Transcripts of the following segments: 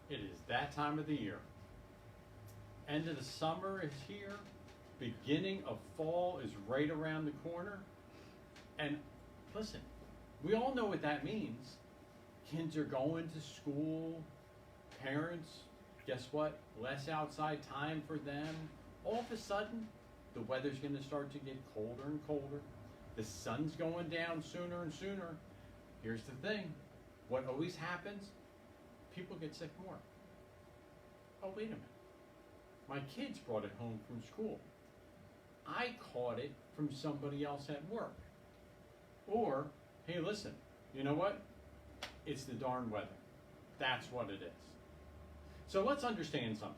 It is that time of the year. End of the summer is here. Beginning of fall is right around the corner. And listen, we all know what that means. Kids are going to school. Parents, guess what? Less outside time for them. All of a sudden, the weather's going to start to get colder and colder. The sun's going down sooner and sooner. Here's the thing. What always happens? People get sick more. Oh, wait a minute. My kids brought it home from school. I caught it from somebody else at work. Or, hey, listen, you know what? It's the darn weather. That's what it is. So let's understand something.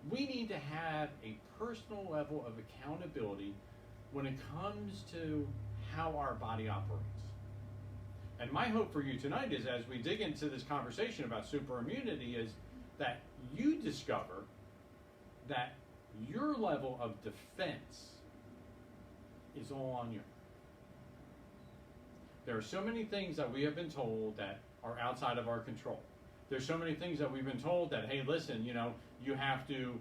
We need to have a personal level of accountability when it comes to how our body operates. And my hope for you tonight is, as we dig into this conversation about superimmunity, is that you discover that your level of defense is all on you. There are so many things that we have been told that are outside of our control. There's so many things that we've been told that, hey, listen, you have to,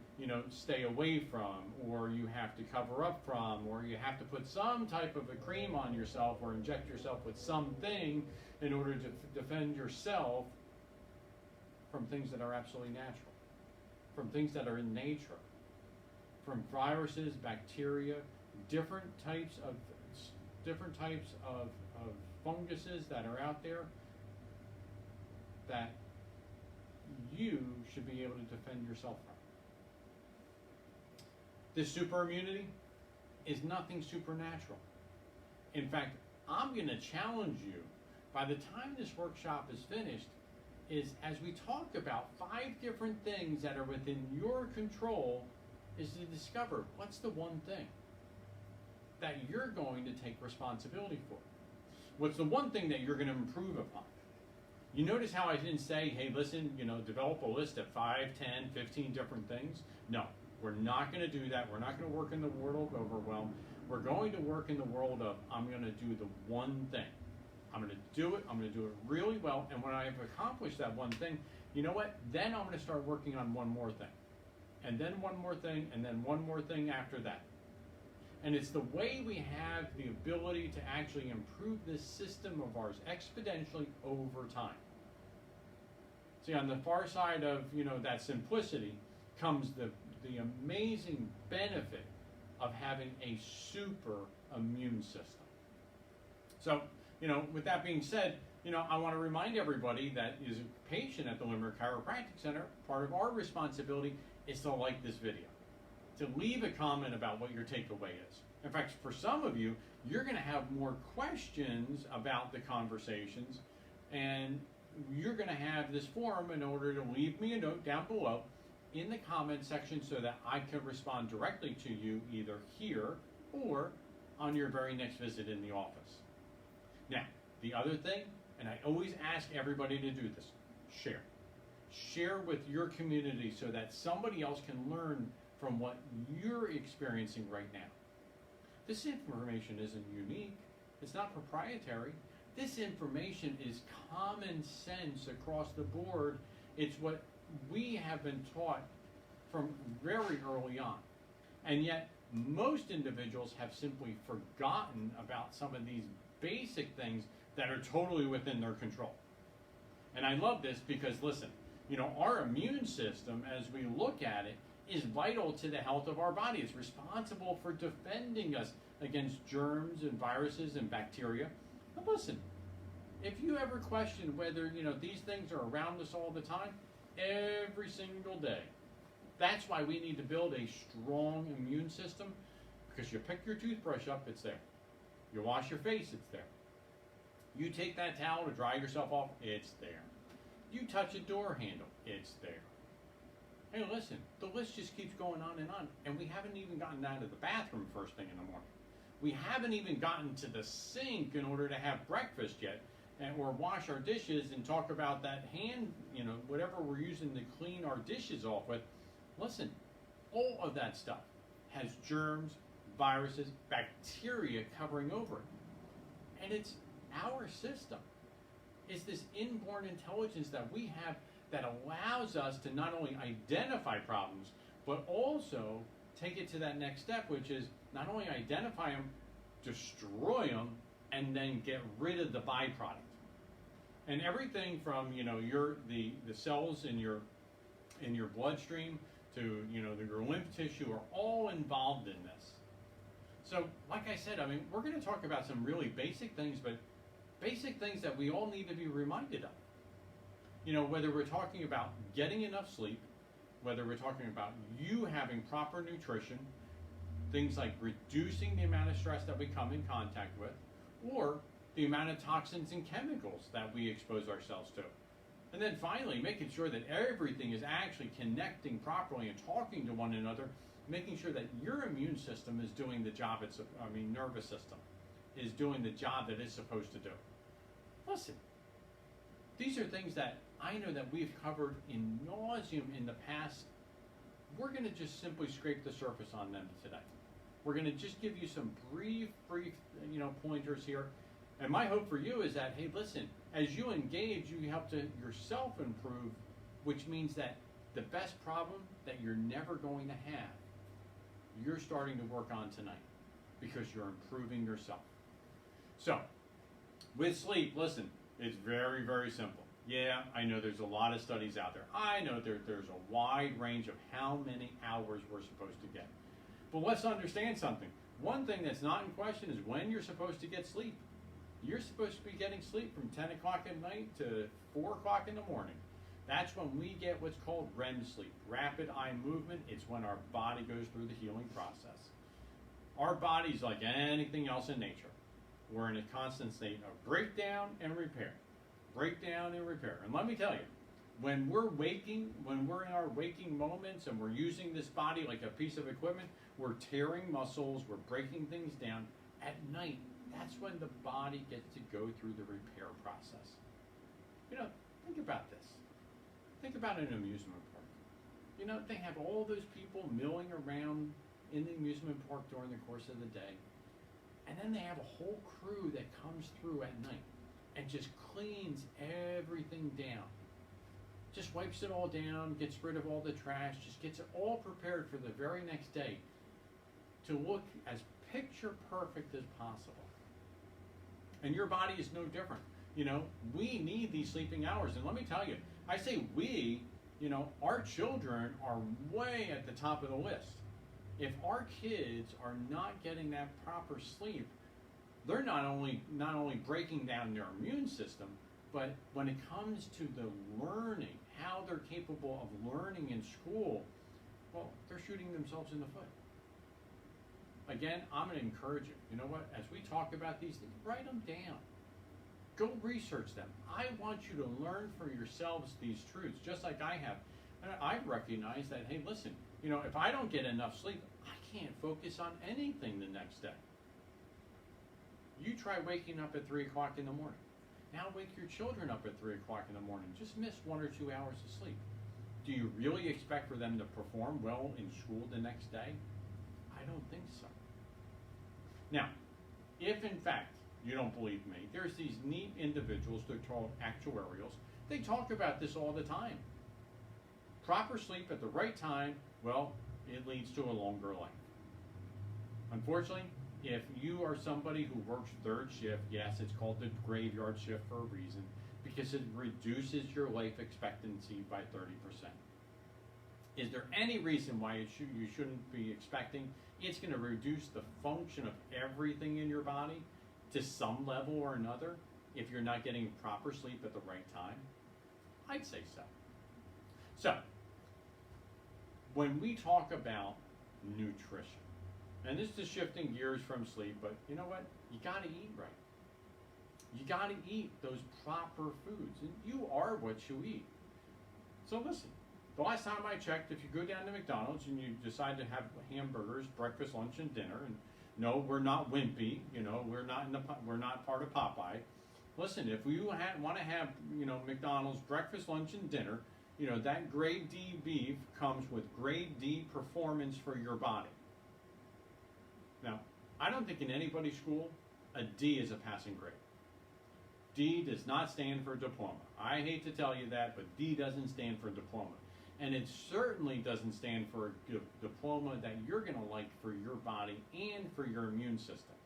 stay away from, or you have to cover up from, or you have to put some type of a cream on yourself or inject yourself with something in order to defend yourself from things that are absolutely natural, from things that are in nature, from viruses, bacteria, different types of funguses that are out there that you should be able to defend yourself from. This superimmunity is nothing supernatural. In fact, I'm going to challenge you, by the time this workshop is finished, is as we talk about 5 different things that are within your control, is to discover what's the one thing that you're going to take responsibility for. What's the one thing that you're going to improve upon? You notice how I didn't say, hey, listen, develop a list of 5, 10, 15 different things? No, we're not going to do that. We're not going to work in the world of overwhelm. We're going to work in the world of, I'm going to do the one thing. I'm going to do it. I'm going to do it really well. And when I've accomplished that one thing, you know what? Then I'm going to start working on one more thing. And then one more thing, and then one more thing after that. And it's the way we have the ability to actually improve this system of ours exponentially over time. See, on the far side of, that simplicity comes the amazing benefit of having a super immune system. So, with that being said, I want to remind everybody that is a patient at the Limerick Chiropractic Center, part of our responsibility is to like this video, to leave a comment about what your takeaway is. In fact, for some of you, you're going to have more questions about the conversations, and you're going to have this form in order to leave me a note down below in the comment section so that I can respond directly to you either here or on your very next visit in the office. Now, the other thing, and I always ask everybody to do this, share. Share with your community so that somebody else can learn from what you're experiencing right now. This information isn't unique. It's not proprietary. This information is common sense across the board. It's what we have been taught from very early on. And yet, most individuals have simply forgotten about some of these basic things that are totally within their control. And I love this because, listen, our immune system, as we look at it, is vital to the health of our body. It's responsible for defending us against germs and viruses and bacteria. But listen, if you ever question whether, these things are around us all the time, every single day. That's why we need to build a strong immune system, because you pick your toothbrush up, it's there. You wash your face, it's there. You take that towel to dry yourself off, it's there. You touch a door handle, it's there. Hey, listen, the list just keeps going on, and we haven't even gotten out of the bathroom first thing in the morning. We haven't even gotten to the sink in order to have breakfast yet, or wash our dishes and talk about that hand, whatever we're using to clean our dishes off with. Listen, all of that stuff has germs, viruses, bacteria covering over it. And it's our system. It's this inborn intelligence that we have that allows us to not only identify problems, but also take it to that next step, which is not only identify them, destroy them, and then get rid of the byproduct. And everything from the cells in your bloodstream to your lymph tissue are all involved in this. So, like I said, I mean, we're going to talk about some really basic things, but basic things that we all need to be reminded of. Whether we're talking about getting enough sleep, whether we're talking about you having proper nutrition, things like reducing the amount of stress that we come in contact with, or the amount of toxins and chemicals that we expose ourselves to. And then finally, making sure that everything is actually connecting properly and talking to one another, making sure that your immune system is doing the job nervous system is doing the job that it's supposed to do. Listen, these are things that I know that we've covered in nauseam in the past. We're going to just simply scrape the surface on them today. We're going to just give you some brief, pointers here. And my hope for you is that, hey, listen, as you engage, you help to yourself improve, which means that the best problem that you're never going to have, you're starting to work on tonight because you're improving yourself. So, with sleep, listen, it's very, very simple. Yeah, I know there's a lot of studies out there. I know there's a wide range of how many hours we're supposed to get. But let's understand something. One thing that's not in question is when you're supposed to get sleep. You're supposed to be getting sleep from 10 o'clock at night to 4 o'clock in the morning. That's when we get what's called REM sleep, rapid eye movement. It's when our body goes through the healing process. Our body's like anything else in nature. We're in a constant state of breakdown and repair. Breakdown and repair. And let me tell you, when we're in our waking moments and we're using this body like a piece of equipment, we're tearing muscles, we're breaking things down. At night, that's when the body gets to go through the repair process. Think about this. Think about an amusement park. They have all those people milling around in the amusement park during the course of the day. And then they have a whole crew that comes through at night and just cleans everything down. Just wipes it all down, gets rid of all the trash, just gets it all prepared for the very next day to look as picture perfect as possible. And your body is no different. We need these sleeping hours. And let me tell you, I say we, our children are way at the top of the list. If our kids are not getting that proper sleep, they're not only breaking down their immune system, but when it comes to the learning, how they're capable of learning in school, well, they're shooting themselves in the foot. Again, I'm going to encourage you. You know what? As we talk about these things, write them down. Go research them. I want you to learn for yourselves these truths, just like I have. And I recognize that, hey, listen, if I don't get enough sleep, I can't focus on anything the next day. You try waking up at 3 o'clock in the morning. Now wake your children up at 3 o'clock in the morning. Just miss 1 or 2 hours of sleep. Do you really expect for them to perform well in school the next day? I don't think so. Now, if in fact you don't believe me, there's these neat individuals, they're called actuarials. They talk about this all the time. Proper sleep at the right time, well, it leads to a longer life. Unfortunately, if you are somebody who works third shift, yes, it's called the graveyard shift for a reason, because it reduces your life expectancy by 30%. Is there any reason why you shouldn't be expecting? It's going to reduce the function of everything in your body to some level or another if you're not getting proper sleep at the right time? I'd say so. So, when we talk about nutrition, and this is shifting gears from sleep, but you know what? You got to eat right. You got to eat those proper foods, and you are what you eat. So listen, the last time I checked, if you go down to McDonald's and you decide to have hamburgers, breakfast, lunch, and dinner, and no, we're not wimpy, we're not part of Popeye. Listen, if you want to have, McDonald's breakfast, lunch, and dinner, that grade D beef comes with grade D performance for your body. Now, I don't think in anybody's school a D is a passing grade. D does not stand for diploma. I hate to tell you that, but D doesn't stand for diploma. And it certainly doesn't stand for a diploma that you're going to like for your body and for your immune system.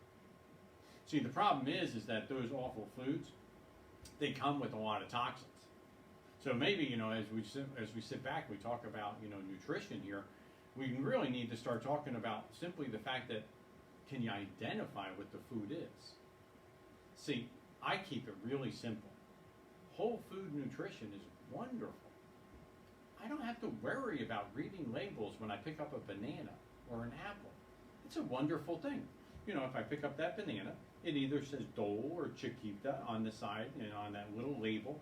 See, the problem is that those awful foods, they come with a lot of toxins. So maybe, as we sit back, we talk about, nutrition here, we really need to start talking about simply the fact that, can you identify what the food is? See, I keep it really simple. Whole food nutrition is wonderful. I don't have to worry about reading labels when I pick up a banana or an apple. It's a wonderful thing. If I pick up that banana, it either says Dole or Chiquita on the side, on that little label.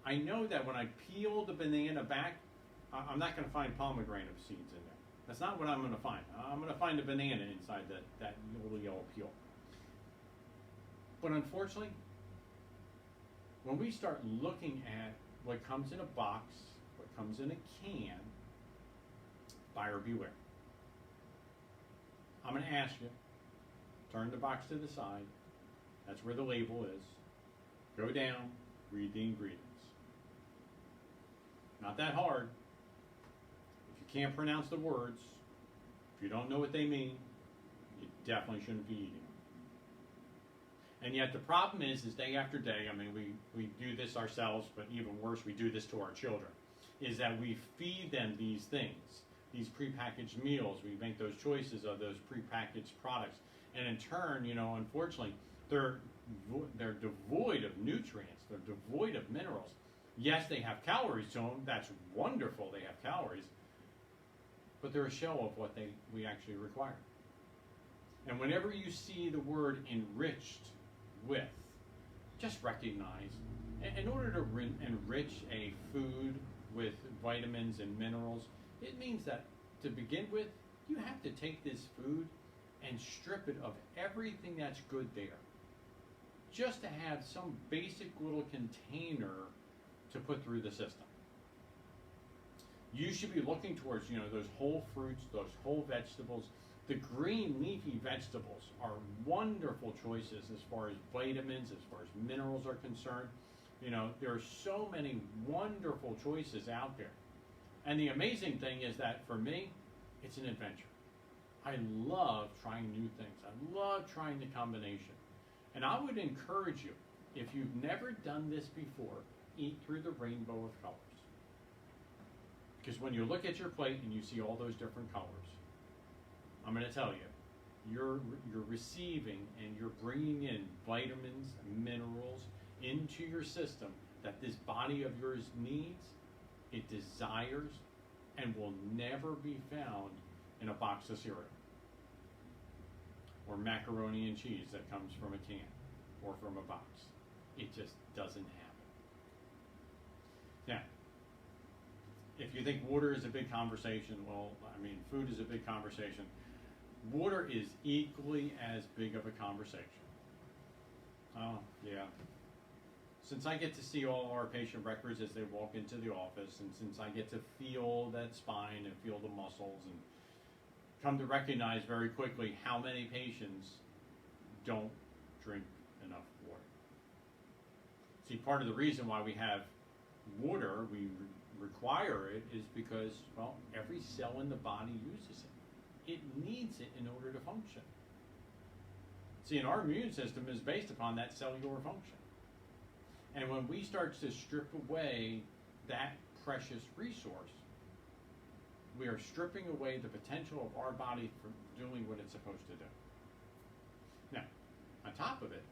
I know that when I peel the banana back, I'm not going to find pomegranate seeds in there. That's not what I'm going to find. I'm going to find a banana inside that little yellow peel. But unfortunately, when we start looking at what comes in a box, what comes in a can, buyer beware. I'm going to ask you, turn the box to the side. That's where the label is. Go down, read the ingredients. Not that hard. If you can't pronounce the words, if you don't know what they mean, you definitely shouldn't be eating them. And yet the problem is day after day, we do this ourselves, but even worse, we do this to our children, is that we feed them these things, these prepackaged meals. We make those choices of those prepackaged products. And in turn, unfortunately, they're devoid of nutrients. They're devoid of minerals. Yes, they have calories to them. That's wonderful. They have calories. But they're a shell of what we actually require. And whenever you see the word enriched with, just recognize, in order to enrich a food with vitamins and minerals, it means that to begin with, you have to take this food and strip it of everything that's good there. Just to have some basic little container to put through the system. You should be looking towards, those whole fruits, those whole vegetables. The green leafy vegetables are wonderful choices as far as vitamins, as far as minerals are concerned. There are so many wonderful choices out there. And the amazing thing is that for me, it's an adventure. I love trying new things. I love trying the combination. And I would encourage you, if you've never done this before, eat through the rainbow of colors. Because when you look at your plate and you see all those different colors, I'm going to tell you, you're receiving and you're bringing in vitamins, minerals into your system that this body of yours needs, it desires, and will never be found in a box of cereal or macaroni and cheese that comes from a can or from a box. It just doesn't happen. Now, if you think water is a big conversation, food is a big conversation. Water is equally as big of a conversation. Oh, yeah. Since I get to see all our patient records as they walk into the office, and since I get to feel that spine and feel the muscles, and come to recognize very quickly how many patients don't drink enough water. See, part of the reason why we have water, we require it, is because, every cell in the body uses it. It needs it in order to function. See, and our immune system is based upon that cellular function. And when we start to strip away that precious resource, we are stripping away the potential of our body from doing what it's supposed to do. Now, on top of it,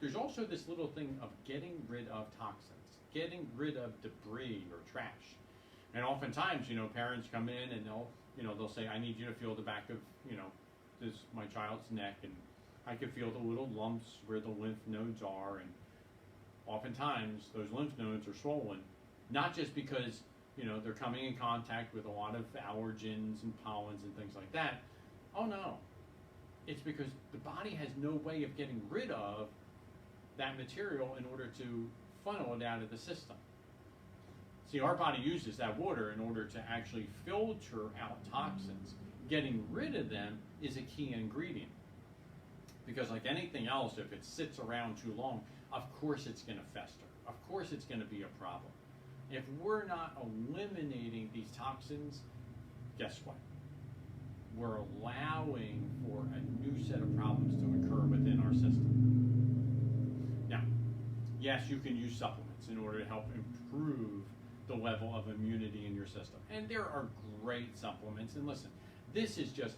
there's also this little thing of getting rid of toxins, getting rid of debris or trash. And oftentimes, parents come in and they'll say, I need you to feel the back of, my child's neck, and I can feel the little lumps where the lymph nodes are, and oftentimes those lymph nodes are swollen, not just because, they're coming in contact with a lot of allergens and pollens and things like that. Oh no, it's because the body has no way of getting rid of that material in order to funnel it out of the system. See, our body uses that water in order to actually filter out toxins. Getting rid of them is a key ingredient. Because like anything else, if it sits around too long, of course it's going to fester. Of course it's going to be a problem. If we're not eliminating these toxins, guess what? We're allowing for a new set of problems to occur within our system. Now, yes, you can use supplements in order to help improve the level of immunity in your system. And there are great supplements. And listen, this is just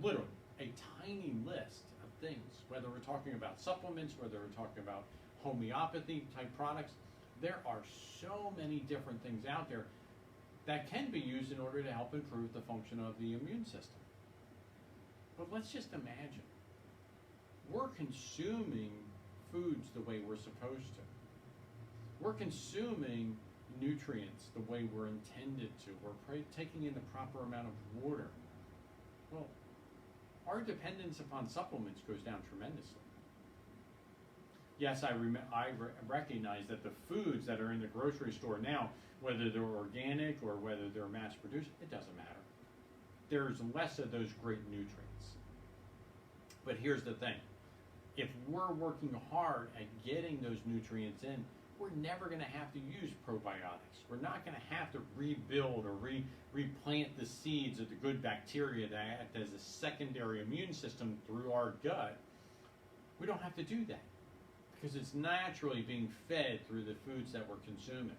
literally a tiny list of things, whether we're talking about supplements, whether we're talking about homeopathy type products. There are so many different things out there that can be used in order to help improve the function of the immune system. But let's just imagine we're consuming foods the way we're supposed to. We're consuming nutrients the way we're intended to. We're taking in the proper amount of water. Well, our dependence upon supplements goes down tremendously. Yes, I recognize that the foods that are in the grocery store now, whether they're organic or whether they're mass produced, it doesn't matter. There's less of those great nutrients. But here's the thing. If we're working hard at getting those nutrients in, we're never going to have to use probiotics. We're not going to have to rebuild or replant the seeds of the good bacteria that act as a secondary immune system through our gut. We don't have to do that because it's naturally being fed through the foods that we're consuming.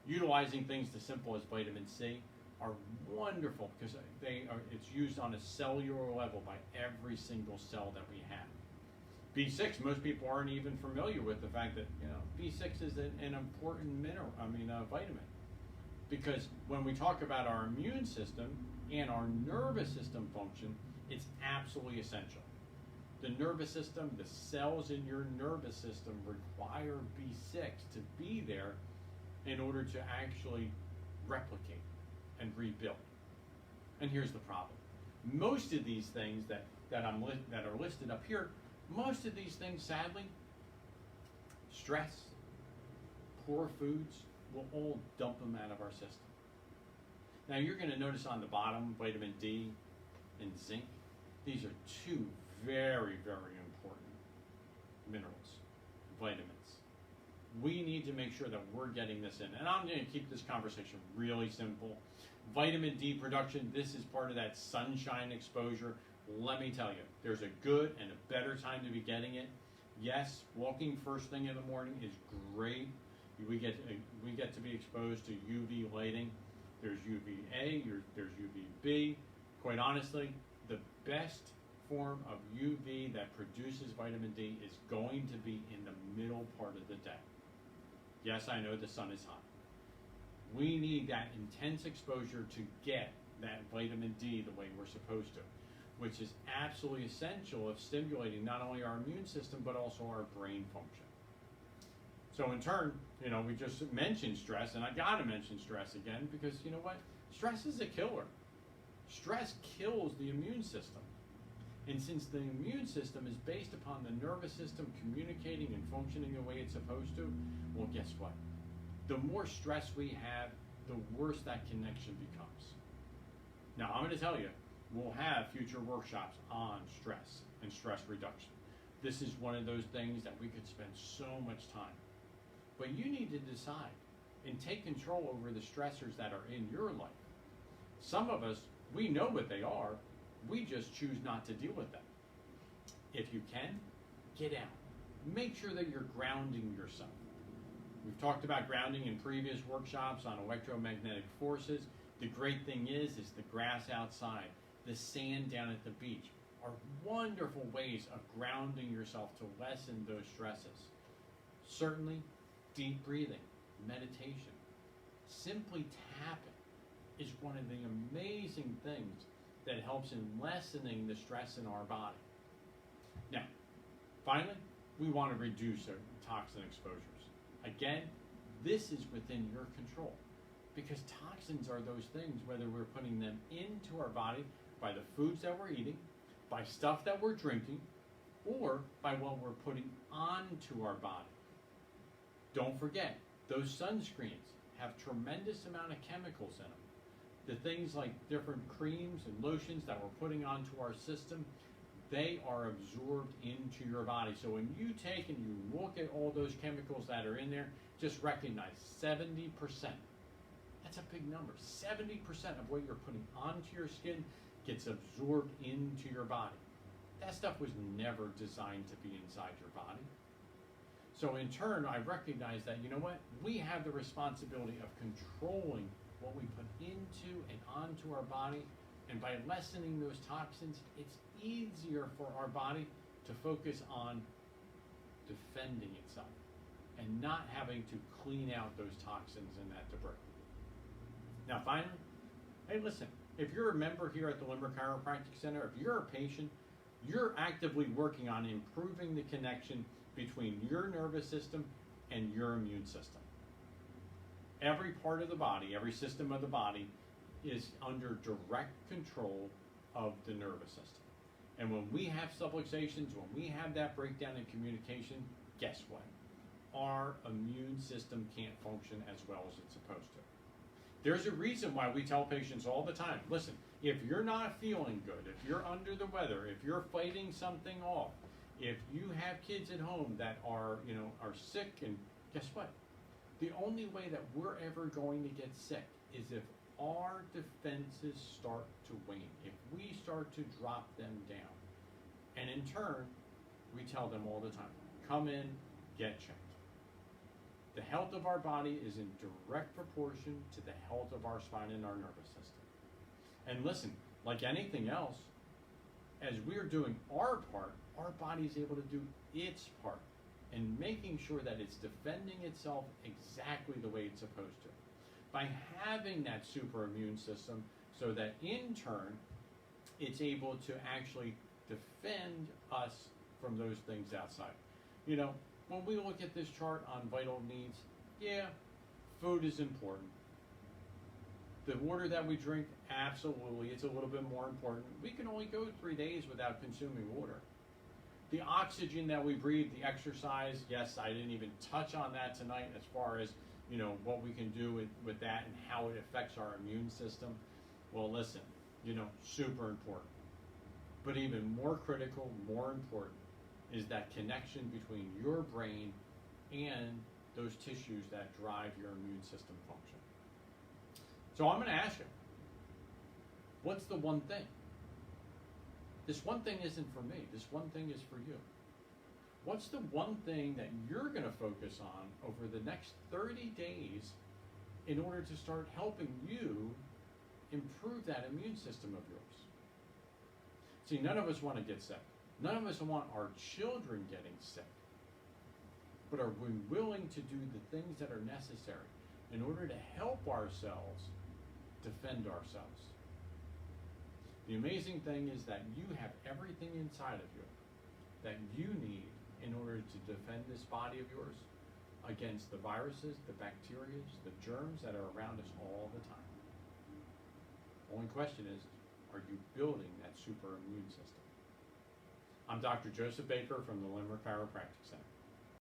Utilizing things as simple as vitamin C are wonderful because it's used on a cellular level by every single cell that we have. B6, most people aren't even familiar with the fact that B6 is an important vitamin, because when we talk about our immune system and our nervous system function, it's absolutely essential. The nervous system, the cells in your nervous system require B6 to be there in order to actually replicate and rebuild. And here's the problem. Most of these things that are listed up here, most of these things, sadly, stress, poor foods, will all dump them out of our system. Now you're going to notice on the bottom, vitamin D and zinc. These are two very, very important minerals, vitamins. We need to make sure that we're getting this in. And I'm going to keep this conversation really simple. Vitamin D production, this is part of that sunshine exposure. Let me tell you, there's a good and a better time to be getting it. Yes, walking first thing in the morning is great. We get to be exposed to UV lighting. There's UVA, there's UVB. Quite honestly, the best form of UV that produces vitamin D is going to be in the middle part of the day. Yes, I know the sun is hot. We need that intense exposure to get that vitamin D the way we're supposed to, which is absolutely essential of stimulating not only our immune system, but also our brain function. So in turn, we just mentioned stress, and I gotta mention stress again, because you know what? Stress is a killer. Stress kills the immune system. And since the immune system is based upon the nervous system communicating and functioning the way it's supposed to, well, guess what? The more stress we have, the worse that connection becomes. Now, I'm going to tell you, we'll have future workshops on stress and stress reduction. This is one of those things that we could spend so much time. But you need to decide and take control over the stressors that are in your life. Some of us, we know what they are. We just choose not to deal with them. If you can, get out. Make sure that you're grounding yourself. We've talked about grounding in previous workshops on electromagnetic forces. The great thing is the grass outside, the sand down at the beach are wonderful ways of grounding yourself to lessen those stresses. Certainly, deep breathing, meditation, simply tapping is one of the amazing things that helps in lessening the stress in our body. Now, finally, we want to reduce our toxin exposures. Again, this is within your control, because toxins are those things, whether we're putting them into our body by the foods that we're eating, by stuff that we're drinking, or by what we're putting onto our body. Don't forget, those sunscreens have tremendous amount of chemicals in them. The things like different creams and lotions that we're putting onto our system, they are absorbed into your body. So when you take and you look at all those chemicals that are in there, just recognize 70%. That's a big number. 70% of what you're putting onto your skin gets absorbed into your body. That stuff was never designed to be inside your body. So in turn, I recognize that, you know what? We have the responsibility of controlling what we put into and onto our body. And by lessening those toxins, it's easier for our body to focus on defending itself and not having to clean out those toxins and that debris. Now finally, hey listen, if you're a member here at the Limerick Chiropractic Center, if you're a patient, you're actively working on improving the connection between your nervous system and your immune system. Every part of the body, every system of the body is under direct control of the nervous system. And when we have subluxations, when we have that breakdown in communication, guess what? Our immune system can't function as well as it's supposed to. There's a reason why we tell patients all the time, listen, if you're not feeling good, if you're under the weather, if you're fighting something off, if you have kids at home that are sick, and guess what? The only way that we're ever going to get sick is if our defenses start to wane, if we start to drop them down. And in turn, we tell them all the time, come in, get checked. The health of our body is in direct proportion to the health of our spine and our nervous system. And listen, like anything else, as we're doing our part, our body is able to do its part and making sure that it's defending itself exactly the way it's supposed to. By having that super immune system so that in turn, it's able to actually defend us from those things outside. You know, when we look at this chart on vital needs, yeah, food is important. The water that we drink, absolutely, it's a little bit more important. We can only go 3 days without consuming water. The oxygen that we breathe, the exercise, yes, I didn't even touch on that tonight as far as, what we can do with that and how it affects our immune system. Well, listen, super important. But even more critical, more important, is that connection between your brain and those tissues that drive your immune system function. So I'm going to ask you, what's the one thing? This one thing isn't for me. This one thing is for you. What's the one thing that you're going to focus on over the next 30 days in order to start helping you improve that immune system of yours? See, none of us want to get sick. None of us want our children getting sick. But are we willing to do the things that are necessary in order to help ourselves defend ourselves? The amazing thing is that you have everything inside of you that you need in order to defend this body of yours against the viruses, the bacteria, the germs that are around us all the time. The only question is, are you building that super immune system? I'm Dr. Joseph Baker from the Limerick Chiropractic Center.